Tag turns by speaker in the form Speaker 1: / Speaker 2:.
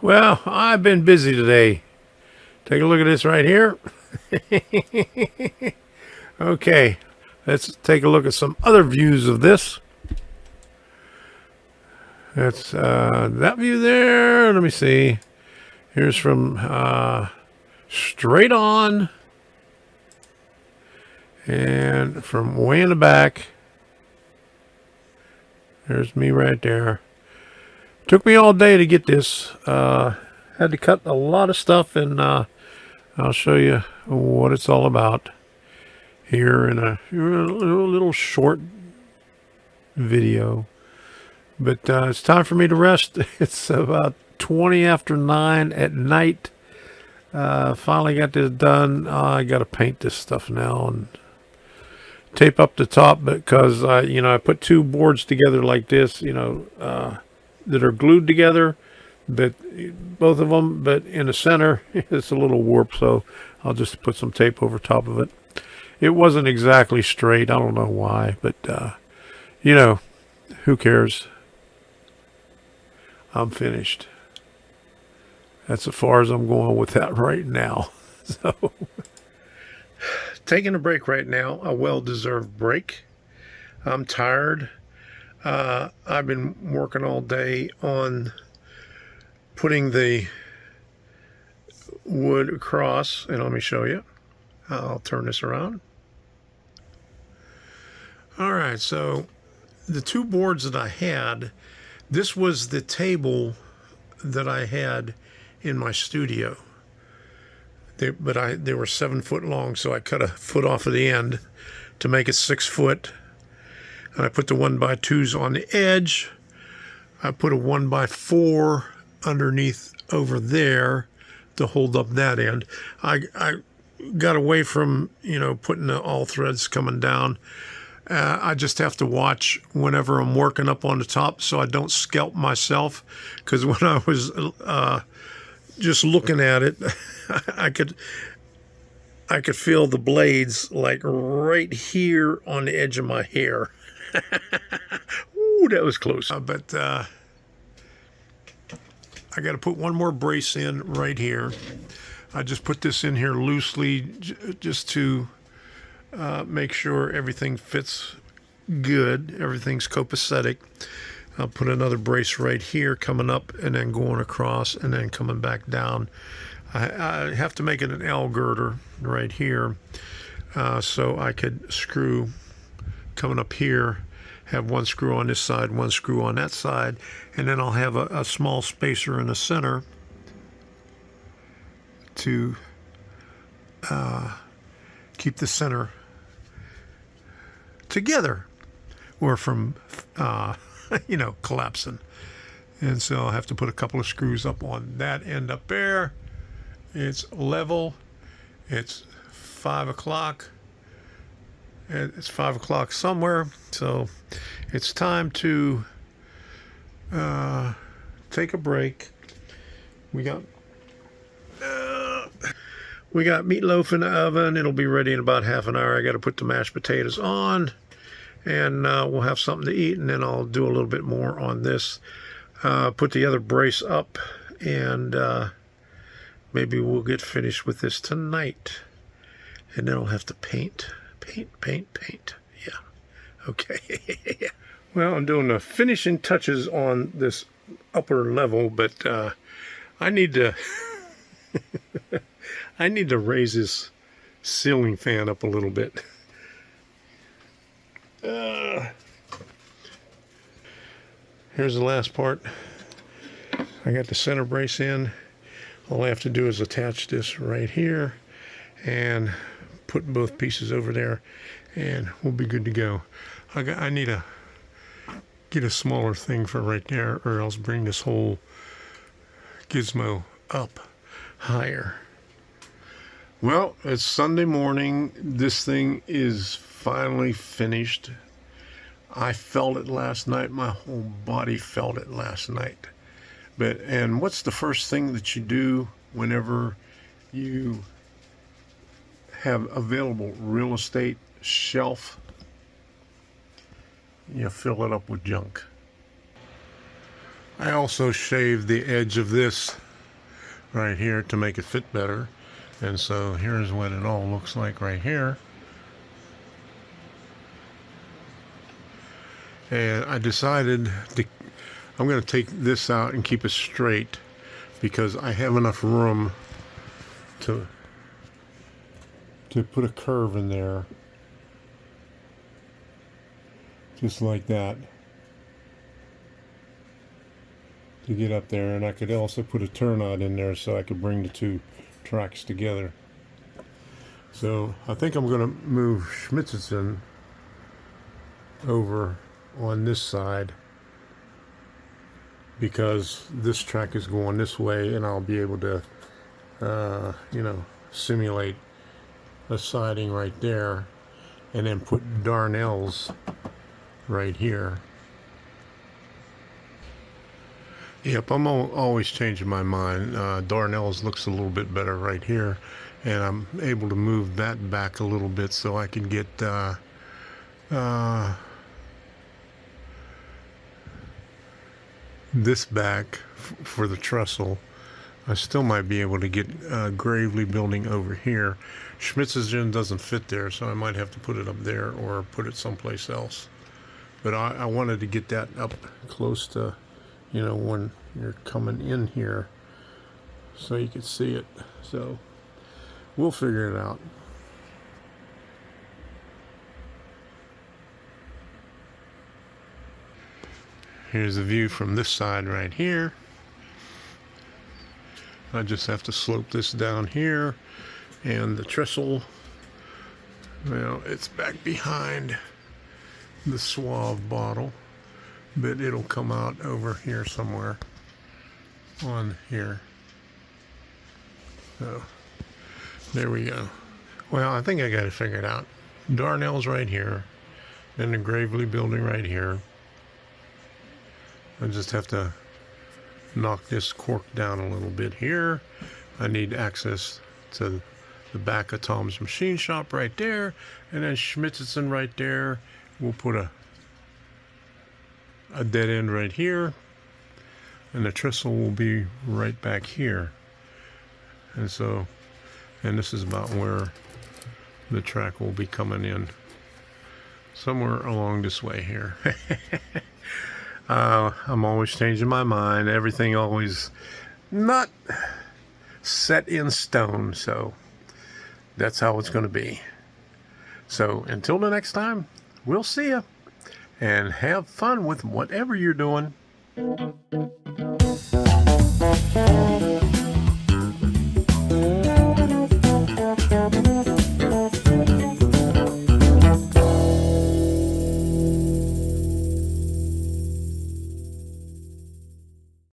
Speaker 1: Well, I've been busy today. Take a look at this right here. Okay, let's take a look at some other views of this. That's that view there. Let me see. Here's from straight on, and from way in the back. There's me right there. Took me all day to get this. Had to cut a lot of stuff, and I'll show you what it's all about here in a little short video. But it's time for me to rest. It's about 20 after 9 at night. Finally got this done. I got to paint this stuff now and tape up the top because I put two boards together like this, that are glued together, but both of them, but in the center it's a little warped, so I'll just put some tape over top of it. It wasn't exactly straight. I don't know why, but who cares? I'm finished. That's as far as I'm going with that right now. So taking a break right now, a well-deserved break. I'm tired. I've been working all day on putting the wood across, and let me show you. I'll turn this around. All right, so the two boards that I had, this was the table that I had in my studio. They were 7 foot long, so I cut a foot off of the end to make it 6 foot. And I put the 1x2s on the edge. I put a 1x4 underneath over there to hold up that end. I got away from putting all threads coming down. I just have to watch whenever I'm working up on the top so I don't scalp myself, because when I was just looking at it, I could feel the blades like right here on the edge of my hair. Ooh, that was close. But I got to put one more brace in right here. I just put this in here loosely just to make sure everything fits good. Everything's copacetic. I'll put another brace right here coming up and then going across and then coming back down. I have to make it an L girder right here so I could screw coming up here, have one screw on this side, one screw on that side, and then I'll have a small spacer in the center to keep the center together or from collapsing. And so I'll have to put a couple of screws up on that end up there. It's level. It's 5 o'clock. It's 5 o'clock somewhere, so it's time to take a break. We got meatloaf in the oven. It'll be ready in about half an hour. I got to put the mashed potatoes on, and we'll have something to eat, and then I'll do a little bit more on this. Put the other brace up, and maybe we'll get finished with this tonight, and then I'll have to paint. Yeah. Okay. Well, I'm doing the finishing touches on this upper level, but I need to raise this ceiling fan up a little bit. Here's the last part. I got the center brace in. All I have to do is attach this right here and put both pieces over there, and we'll be good to go. I need to get a smaller thing for right there, or else bring this whole gizmo up higher. Well, it's Sunday morning. This thing is finally finished. I felt it last night. My whole body felt it last night. And what's the first thing that you do whenever you have available real estate shelf? You fill it up with junk. I also shaved the edge of this right here to make it fit better. And so here's what it all looks like right here. And I decided I'm going to take this out and keep it straight because I have enough room to put a curve in there, just like that, to get up there. And I could also put a turnout in there so I could bring the two tracks together. So I think I'm going to move Schmitzison over on this side because this track is going this way, and I'll be able to simulate a siding right there, and then put darnels right here. Yep, I'm always changing my mind. Darnels looks a little bit better right here, and I'm able to move that back a little bit so I can get this back for the trestle. I still might be able to get Gravely building over here. Schmitzison doesn't fit there, so I might have to put it up there or put it someplace else. But I wanted to get that up close to, when you're coming in here, so you could see it. So we'll figure it out. Here's the view from this side right here. I just have to slope this down here, and the trestle, well, it's back behind the Suave bottle, but it'll come out over here somewhere on here. So there we go. Well, I think I got it figured out. Darnell's right here, and the Gravely building right here. I just have to knock this cork down a little bit here. I need access to the back of Tom's machine shop right there, and then Schmitzison right there. We'll put a dead end right here, and the trestle will be right back here. And so, and this is about where the track will be coming in, somewhere along this way here. I'm always changing my mind. Everything always not set in stone, so that's how it's going to be. So until the next time, we'll see you, and have fun with whatever you're doing.